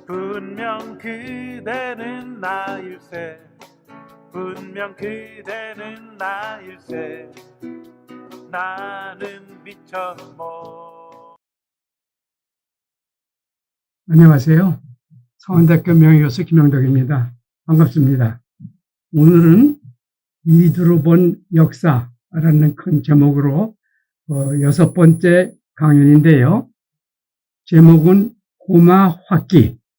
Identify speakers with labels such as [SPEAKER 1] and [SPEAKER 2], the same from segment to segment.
[SPEAKER 1] 분명 그대는 나일세. 분명 그대는 나일세. 나는 미쳐 뭐.
[SPEAKER 2] 안녕하세요. 성안대학교 명예교수 김영덕입니다. 반갑습니다. 오늘은 이두로 본 역사라는 큰 제목으로 6번째 강연인데요. 제목은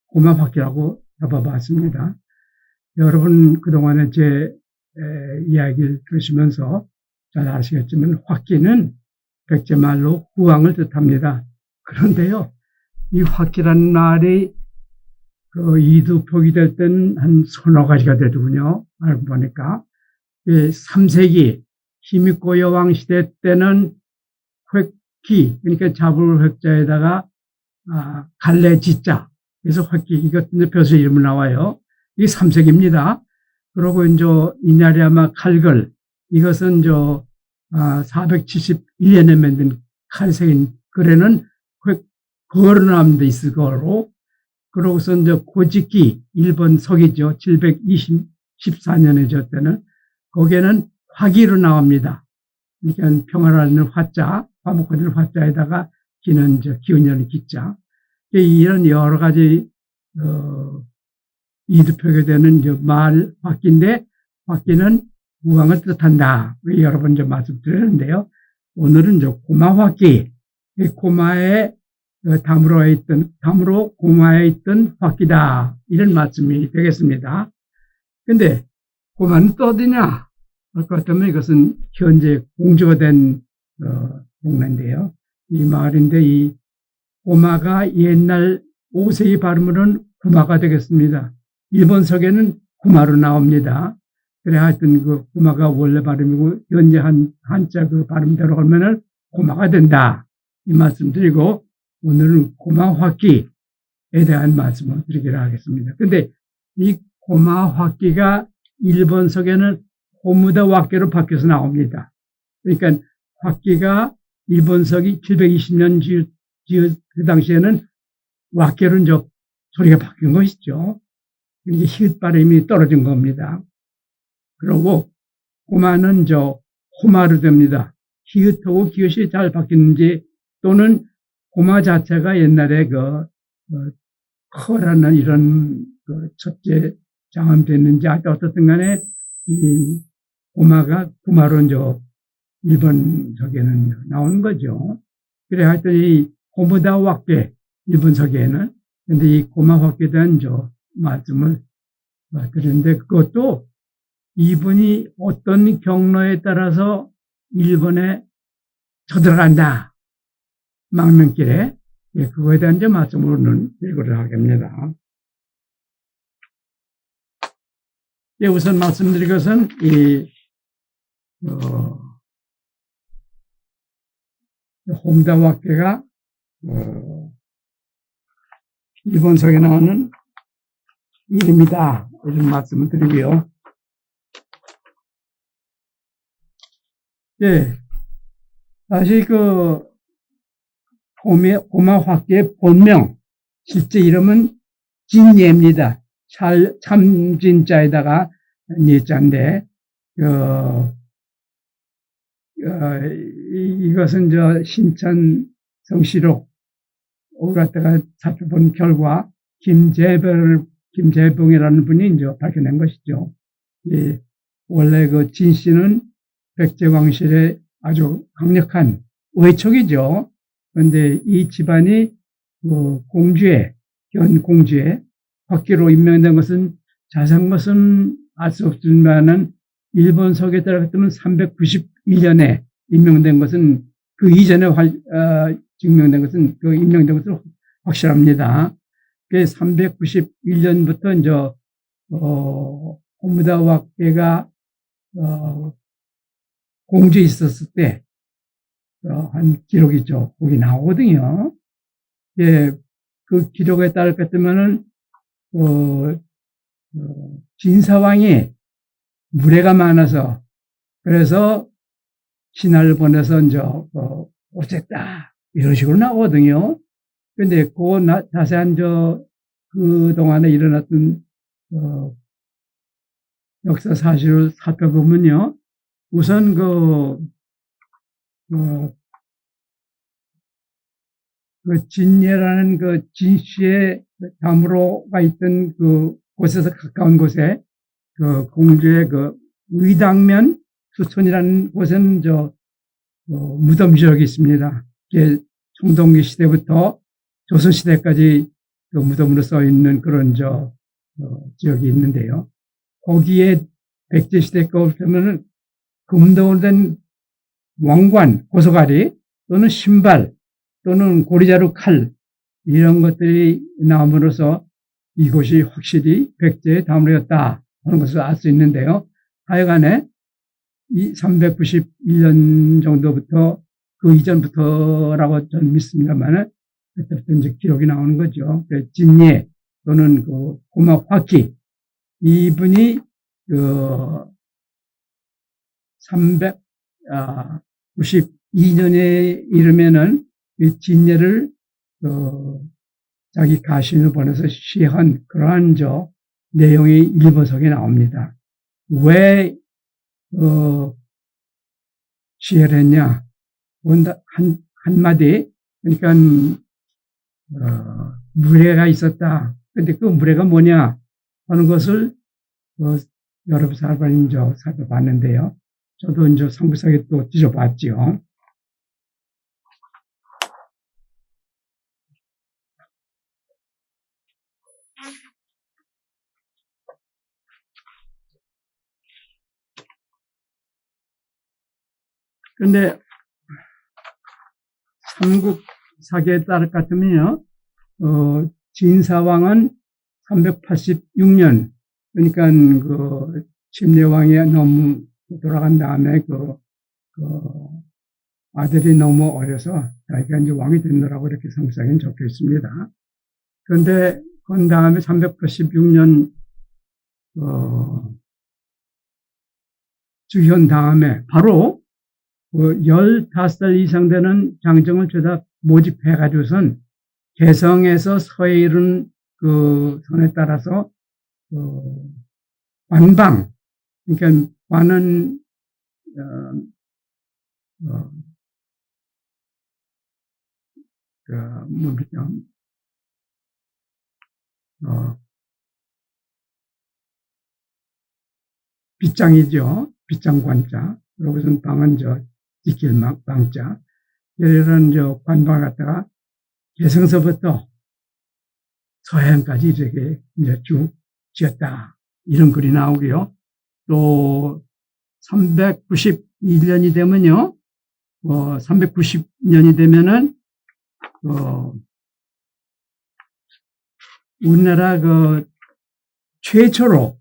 [SPEAKER 2] 고마화기라고 잡아봤습니다. 여러분 그동안에 제 이야기를 들으시면서 잘 아시겠지만 화기는 백제말로 후왕을 뜻합니다. 그런데요, 이 화기라는 말이 이두 표기될 때는 한 서너 가지가 되더군요. 알고 보니까 3세기 힘있고 여왕 시대 때는 획기, 그러니까 잡을 획자에다가 갈래 지자, 그래서 획기, 이것 벼슬 이름으로 나와요. 이게 3세기입니다. 그리고 이제 이나리야마 칼걸, 이것은 471년에 만든 칼색인 글에는 거론함 데 있을 거로, 그러고서 이제 고지기, 일본 서기죠. 714년에 저 때는, 거기에는 화기로 나옵니다. 그러니까 평화라는 화자, 화목하는 화자에다가 기는 기운이라는 기자. 이런 여러 가지, 이두표게 되는 말 화기인데, 화기는 우왕을 뜻한다. 여러 번 말씀드렸는데요. 오늘은 고마화기, 고마에 담으로 고마에 있던 화기다. 이런 말씀이 되겠습니다. 근데 고마는 또 어디냐? 할 것 같으면 이것은 현재 공주가 된 동네인데요. 이 마을인데 이 고마가 옛날 5세기 발음으로는 구마가 되겠습니다. 일본석에는 구마로 나옵니다. 그래 하여튼 그 고마가 원래 발음이고 현재 한자 그 발음대로 하면은 고마가 된다. 이 말씀 드리고 오늘은 고마화기에 대한 말씀을 드리기로 하겠습니다. 근데 이 고마화기가 일본석에는 호무다와기로 바뀌어서 나옵니다. 그러니까 화기가 일본석이 720년 그 당시에는 와기로 소리가 바뀐 것이죠. 이게 히읗 발음이 떨어진 겁니다. 그리고 고마는 호마로 됩니다. 히읗하고 기엇이 잘 바뀌는지 또는 고마 자체가 옛날에 커라는 이런 첫째 장암됐는지 어떻든 간에 이 고마가 구마로 일본석에는 나오는 거죠. 그래 하여튼 이 호무다 왁게 일본석에는 근데 이 고마 왁게에 대한 말씀을 드렸는데 그것도 이분이 어떤 경로에 따라서 일본에 쳐들어간다. 망명길에 그거에 대한 말씀으로는 읽으려 하겠습니다. 우선 말씀드릴 것은 호무다와케가 일본석에 나오는 이름이다. 이런 말씀을 드리고요. 사실 고마화기의 본명, 실제 이름은 진예입니다. 참진자에다가 예자인데, 이것은 신천 성시록, 갖다가 살펴본 결과, 김재봉이라는 분이 밝혀낸 것이죠. 원래 진 씨는 백제왕실의 아주 강력한 외척이죠. 그런데 이 집안이 현 공주의 화기로 임명된 것은 자세한 것은 알 수 없지만은 일본석에 따르면 391년에 임명된 것은 그 이전에 임명된 것은 확실합니다. 391년부터 호무다와케가 공주에 있었을 때 한 기록이죠. 거기 나오거든요. 그 기록에 따를 것 같으면은 진사왕이 무례가 많아서 그래서 신하를 보내서 어쨌다 이런 식으로 나오거든요. 근데 자세한 그동안에 일어났던, 역사 사실을 살펴보면요. 우선 진예라는 진씨의 담으로가 있던 곳에서 가까운 곳에 공주의 의당면 수촌이라는 곳은 무덤 지역이 있습니다. 이게 청동기 시대부터 조선 시대까지 무덤으로 써 있는 그런 지역이 있는데요. 거기에 백제 시대 거 보면은 금도로 된 왕관, 고소가리 또는 신발 또는 고리자루 칼 이런 것들이 나옴으로써 이곳이 확실히 백제의 담으로였다 하는 것을 알 수 있는데요. 하여간에 이 391년 정도부터 그 이전부터라고 저는 믿습니다만 그때부터 이제 기록이 나오는 거죠. 진예 또는 고막 화키 이분이 392년에 이르면은 이 진예를 자기 가신을 보내서 시한 그러한 내용이 일본석에 나옵니다. 왜 시해를 했냐? 한마디 그러니까 무례가 있었다. 근데 그 무례가 뭐냐 하는 것을 여러 사람이 살펴봤는데요. 저도 이제 성부석에 또 뒤져봤죠. 그런데 삼국사기에 따를 같으면요, 진사왕은 386년, 그러니까 침례왕이 너무 돌아간 다음에 아들이 너무 어려서 자기가 이제 왕이 됐느라고 이렇게 성사기에 적혀 있습니다. 그런데 그 다음에 386년 주현 다음에 바로 15살 이상 되는 장정을 죄다 모집해가지고선 개성에서 서해 이른 선에 따라서 관방, 그러니까 관은 뭡니까? 빗장이죠. 빗장관자. 그러고선 방은 지킬막 방자. 이런 관방을 갖다가 개성서부터 서해안까지 이렇게 이제 쭉 지었다. 이런 글이 나오고요. 또 392년이 되면요. 390년이 되면은 우리나라 최초로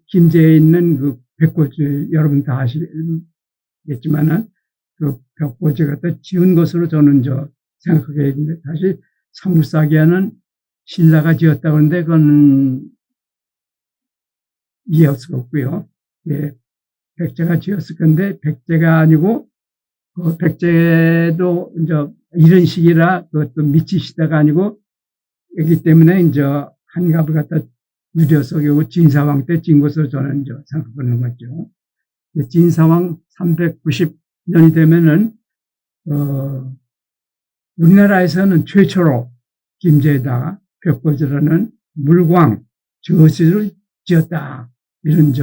[SPEAKER 2] 김제에 있는 벽고지 여러분 다 아시겠지만은 벽고지 갖다 지은 것으로 저는 생각하게 되는데 사실 삼국사기에는 신라가 지었다고 하는데 그건 이해할 수가 없고요. 예, 백제가 지었을 건데 백제가 아니고 백제도 이제 이런 시기라 그것도 미치 시대가 아니고 그렇기 때문에 이제 한갑을 갖다 누려서 결국 진사왕 때 찐 것으로 저는 생각하는 거죠. 진사왕 390년이 되면은 우리나라에서는 최초로 김제에다가 벽고지라는 물광 저수를 지었다. 이런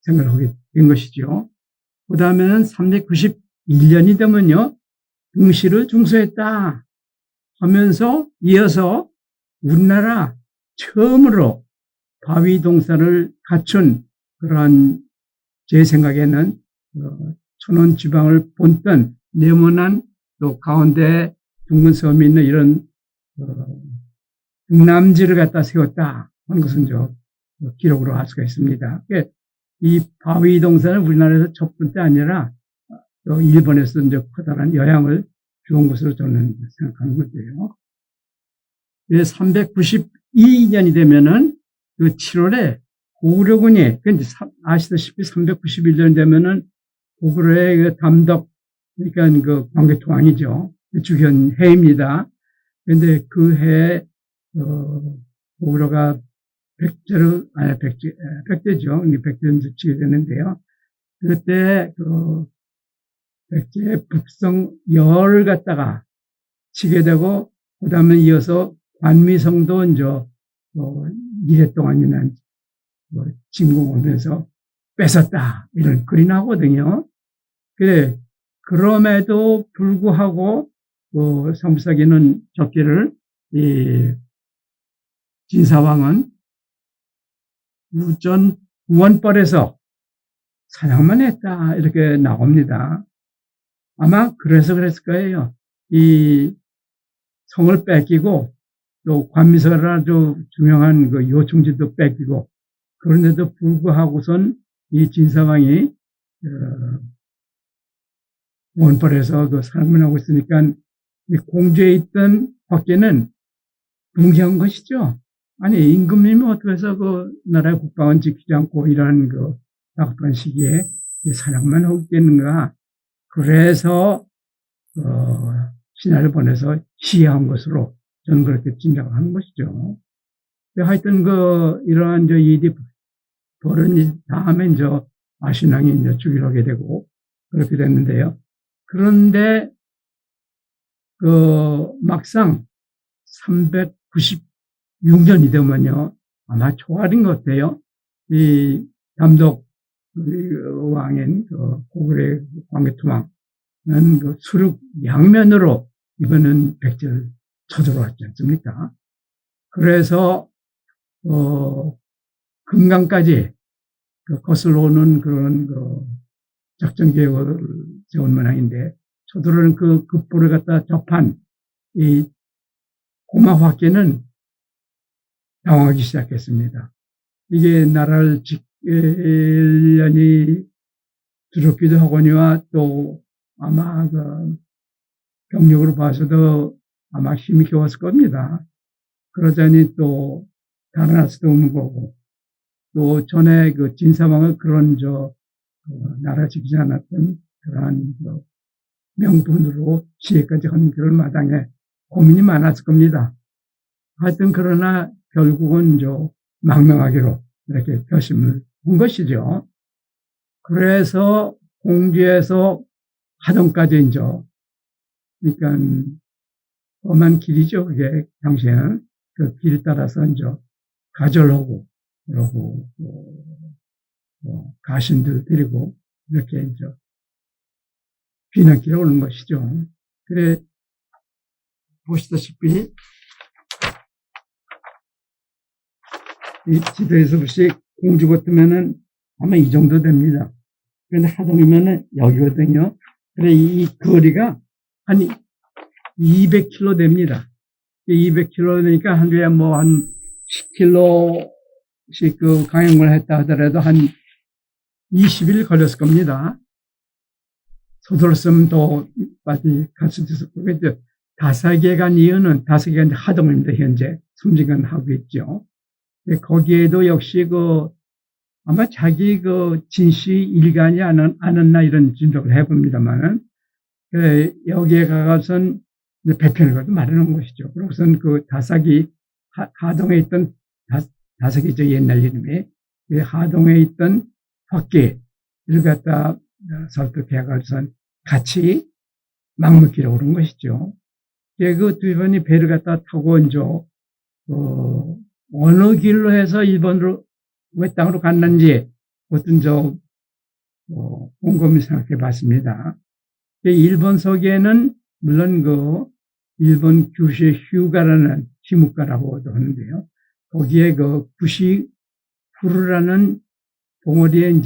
[SPEAKER 2] 생각을 하게 된 것이죠. 그 다음에는 391년이 되면요. 등실을 중수했다 하면서 이어서 우리나라 처음으로 바위동산을 갖춘 그러한 제 생각에는 천원 지방을 본뜬 네모난 또 가운데 둥근 섬이 있는 이런 등남지를 갖다 세웠다 하는 것은 기록으로 알 수가 있습니다. 이 바위동산은 우리나라에서 첫 번째 아니라 일본에서 이제 커다란 영향을 주은 것으로 저는 생각하는 거죠. 392년이 되면은 7월에 고구려군이, 아시다시피 391년 되면은 고구려의 담덕, 그러니까 광개토왕이죠. 주견 해입니다. 그런데 그 해에 고구려가 백제죠. 백제를 치게 되는데요. 그때 백제의 북성열을 갖다가 치게 되고, 그 다음에 이어서 관미성도 이제 2회 동안이나 진공하면서 뺏었다. 이런 글이 나오거든요. 그래, 그럼에도 불구하고, 성수기는 적기를, 진사왕은 우전 우원벌에서 사냥만 했다. 이렇게 나옵니다. 아마 그래서 그랬을 거예요. 이 성을 뺏기고, 또 관미서라 아주 중요한 그 요충지도 뺏기고, 그런데도 불구하고선 이 진사왕이 원벌에서 그 사냥만 하고 있으니까 이 공주에 있던 곽계는 붕괴한 것이죠. 아니, 임금님이 어떻게 해서 그 나라의 국방은 지키지 않고 이러한 그 딱딱한 시기에 사냥만 하고 있겠는가. 그래서 신하를 보내서 시해한 것으로 저는 그렇게 짐작하는 것이죠. 하여튼 이러한 일이 벌어진 다음에 아신왕이 죽이려 하게 되고 그렇게 됐는데요. 그런데 막상 396년이 되면요, 아마 초월인 것 같아요. 이 담독 왕인 고구려 광개토왕은 수륙 양면으로 이거는 백제를 쳐들어왔지 않습니까? 그래서 금강까지 거슬러 오는 그런 작전 계획을 세운 모양인데, 쳐들어오는 그 급보를 갖다 접한 이 고마화께는 당황하기 시작했습니다. 이게 나라를 지키려니 두렵기도 하거니와 또 아마 병력으로 봐서도 아마 힘이 겨웠을 겁니다. 그러자니 또 달아날 수도 없는 거고, 또 전에 진사왕을 그런 나라 지키지 않았던 그러한 명분으로 지혜까지 한 그런 마당에 고민이 많았을 겁니다. 하여튼 그러나 결국은 망명하기로 이렇게 결심을 한 것이죠. 그래서 공주에서 하동까지 그러니까 험한 길이죠. 그게 당시에는 그 길 따라서 가절하고 그러고 가신들 데리고 이렇게 비난길에 오는 것이죠. 그래 보시다시피 이 지도에서 보시 공주 같으면은 아마 이 정도 됩니다. 그런데 하동이면은 여기거든요. 그래 이 거리가 한 200km 됩니다. 200km 되니까 한 주에 한 10km씩 강행을 했다 하더라도 한 20일 걸렸을 겁니다. 서둘렀으면 더 빨리 갈 수도 있을 거고, 다사기에 간 이유는 다사기가 이제 하동입니다. 현재 숨지건 하고 있죠. 거기에도 역시 아마 자기 진시 일간이 않았나 이런 짐작을 해봅니다만은, 여기에 가서는 배편을 가도 마련한 것이죠. 그러고선 다사기, 하동에 있던 다사기죠. 옛날 이름이. 하동에 있던 곽계를 갖다 설득해가지고선 같이 망명길에 오른 것이죠. 두 번이 배를 갖다 타고 어느 길로 해서 일본으로 외땅으로 갔는지 그것은 곰곰이 생각해 봤습니다. 일본 서기에는 물론 일본 규슈의 휴가라는 시무가라고도 하는데요. 거기에 구시후르라는 봉우리에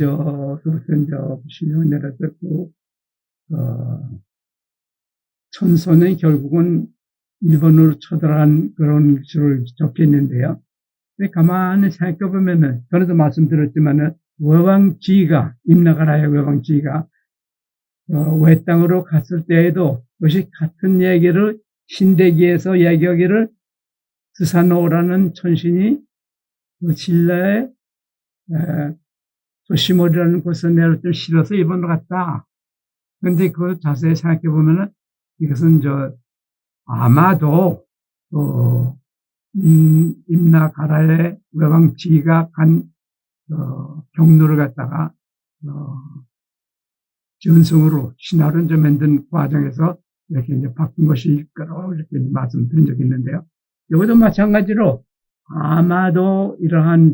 [SPEAKER 2] 신용을 내려서 천선에 결국은 일본으로 쳐들어간 그런 글을 적혀 있는데요. 근데 가만히 생각해보면은, 전에도 말씀드렸지만은, 임나가라의 외왕지가, 외땅으로 갔을 때에도 그것이 같은 얘기를 신대기에서 얘기하기를 스사노라는 천신이 진라의 도시모리라는 곳에 내렸던 실어서 일본으로 갔다. 그런데 그걸 자세히 생각해보면은 이것은 아마도 임나가라의 외왕지가 간 경로를 갖다가 전승으로 신화로 이제 만든 과정에서 이렇게 이제 바뀐 것일 거라고 이렇게 말씀드린 적이 있는데요. 여기도 마찬가지로 아마도 이러한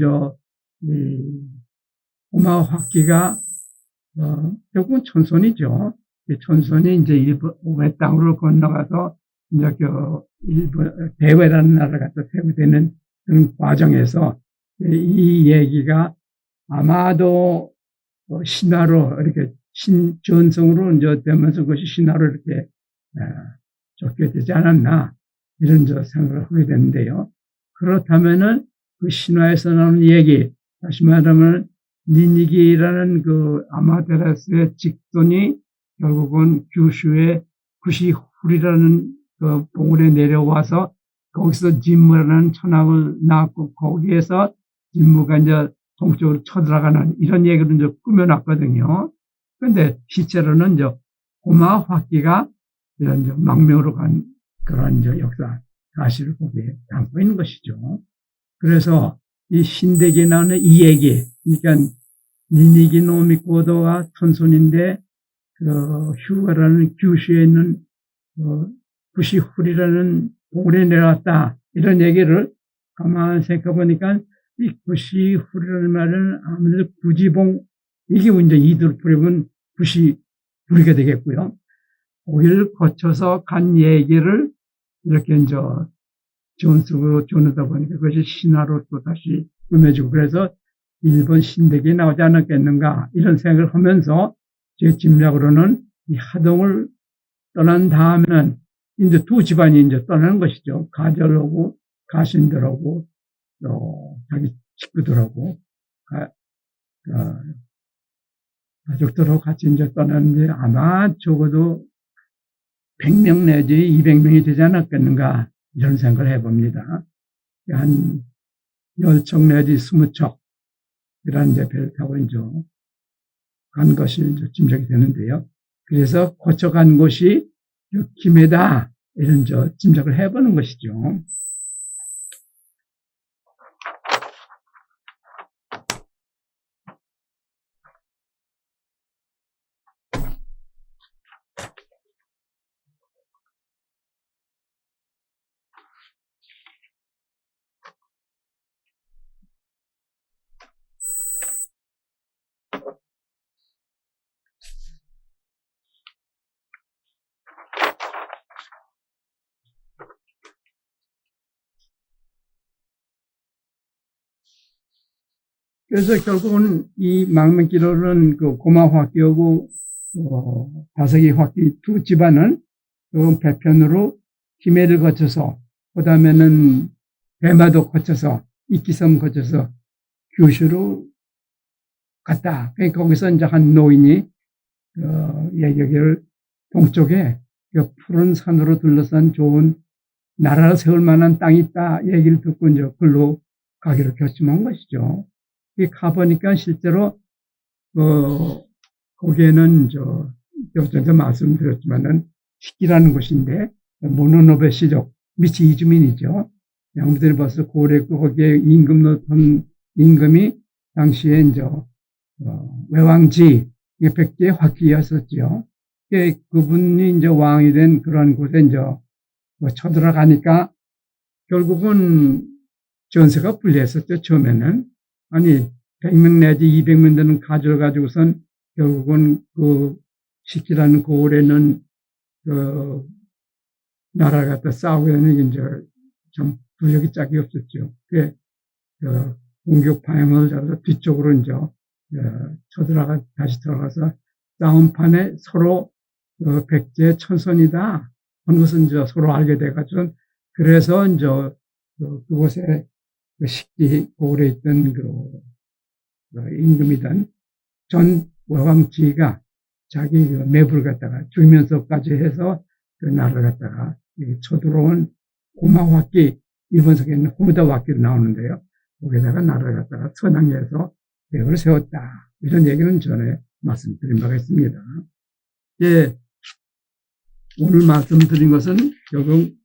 [SPEAKER 2] 고마 확기가 결국은 천손이죠. 천손이 이제 일본 외땅으로 건너가서 이제 일본 대외라는 나라를 갖다 세우되는 그런 과정에서 이 얘기가 아마도 신화로 이렇게 신전성으로 이제 되면서 그것이 신화로 이렇게 적게 되지 않았나 이런 생각을 하게 되는데요. 그렇다면은 그 신화에서 나오는 얘기, 다시 말하면 니니기라는 그 아마테라스의 직손이 결국은 규슈의 구시훌이라는 그 봉우리에 내려와서 거기서 진무라는 천황을 낳고 거기에서 진무가 이제 동쪽으로 쳐들어가는 이런 얘기를 이제 꾸며놨거든요. 그런데 실제로는 이제 고마 확기가 이런 이제 망명으로 간 그런 이제 역사 사실을 거기에 담고 있는 것이죠. 그래서 이 신대기에 나오는 이 얘기, 그러니까 니니기 노미코도가 천손인데 그 휴가라는 규슈에 있는 구시훌이라는 봉우리에 내려왔다 이런 얘기를 가만히 생각해 보니까 이 구시훌이라는 말은 아무래도 구지봉 이게 이제 이들 풀이면 구시훌이가 되겠고요. 거기를 거쳐서 간 얘기를 이렇게 이제 전승으로 전하다 보니까 그것이 신화로 또 다시 꾸며지고 그래서 일본 신대기에 나오지 않았겠는가 이런 생각을 하면서 제 짐작으로는 이 하동을 떠난 다음에는 이제 두 집안이 이제 떠나는 것이죠. 가절하고 가신들하고 또 자기 식구들하고 가족들하고 같이 이제 떠나는데 아마 적어도 100명 내지 200명이 되지 않았겠는가 이런 생각을 해봅니다. 한 10척 내지 20척 이런 이제 배를 타고 이제 간 것이 이제 짐작이 되는데요. 그래서 거쳐간 곳이 김해다 이런 짐작을 해보는 것이죠. 그래서 결국은 이 망명기로는 그 고마확기하고 다섯기 확기 두 집안은 배편으로 김해를 거쳐서 그다음에는 배마도 거쳐서 이기섬 거쳐서 규슈로 갔다. 그러니까 거기서 이제 한 노인이 여기를 동쪽에 푸른 산으로 둘러싼 좋은 나라를 세울 만한 땅이 있다 얘기를 듣고 이제 글로 가기로 결심한 것이죠. 가보니까 실제로 거기에는 전에 말씀드렸지만은 식기라는 곳인데 모노노베 시족 미치 이주민이죠. 양부들이 벌써 고랬고 거기에 임금 놓던 임금이 당시에 이제 외왕지 백제의 확기였었죠. 그분이 이제 왕이 된 그런 곳에 이제 쳐들어가니까 결국은 전세가 불리했었죠. 처음에는. 아니 100명 내지 200명 되는 가족을 가지고선 결국은 그 식기라는 고을에는 그 나라를 갖다 싸우게 되는 이제 참 불력이 짝이 없었죠. 그게 공격 방향을 잡아서 뒤쪽으로 이제 다시 들어가서 싸움판에 서로 백제 천선이다 하는 것은 이제 서로 알게 돼가지고 그래서 이제 그곳에 그 식기 고을에 있던 임금이던 전 외왕지가 자기 매부를 갖다가 죽이면서까지 해서 그 나라를 갖다가 쳐들어온 고마확기 일본석에는 호무다 확기로 나오는데요. 거기다가 나라를 갖다가 선양해서 대을 세웠다. 이런 얘기는 전에 말씀드린 바가 있습니다. 예, 오늘 말씀드린 것은 결국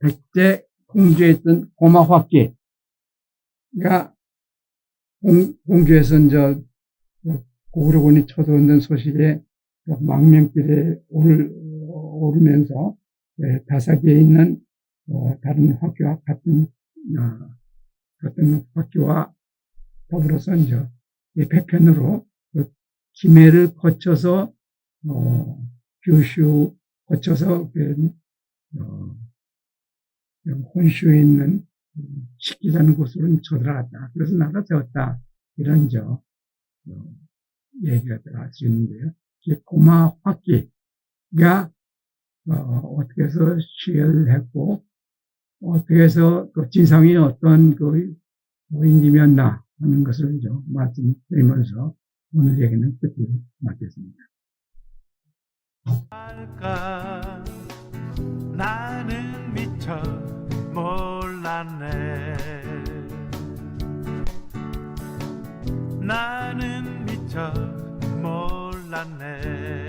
[SPEAKER 2] 백제 공주에 있던 고마화기가 공주에서 이제 고구려군이 쳐들어온다는 소식에 망명길에 오르면서 다사기에 있는 다른 학교와 같은 학교와 더불어서 이제 이 배편으로 김해를 거쳐서 규슈 거쳐서 혼슈에 있는 식기라는 곳으로 쳐들어갔다. 그래서 나가 세웠다. 이런 얘기가 들어갈 수 있는데요. 고마화기가 어떻게 해서 시해했고 어떻게 해서 그 진상이 어떤 그 인물이었나 하는 것을 말씀드리면서 오늘 얘기는 끝을 마치겠습니다.
[SPEAKER 1] 나는 미처 몰랐네. 나는 미처 몰랐네.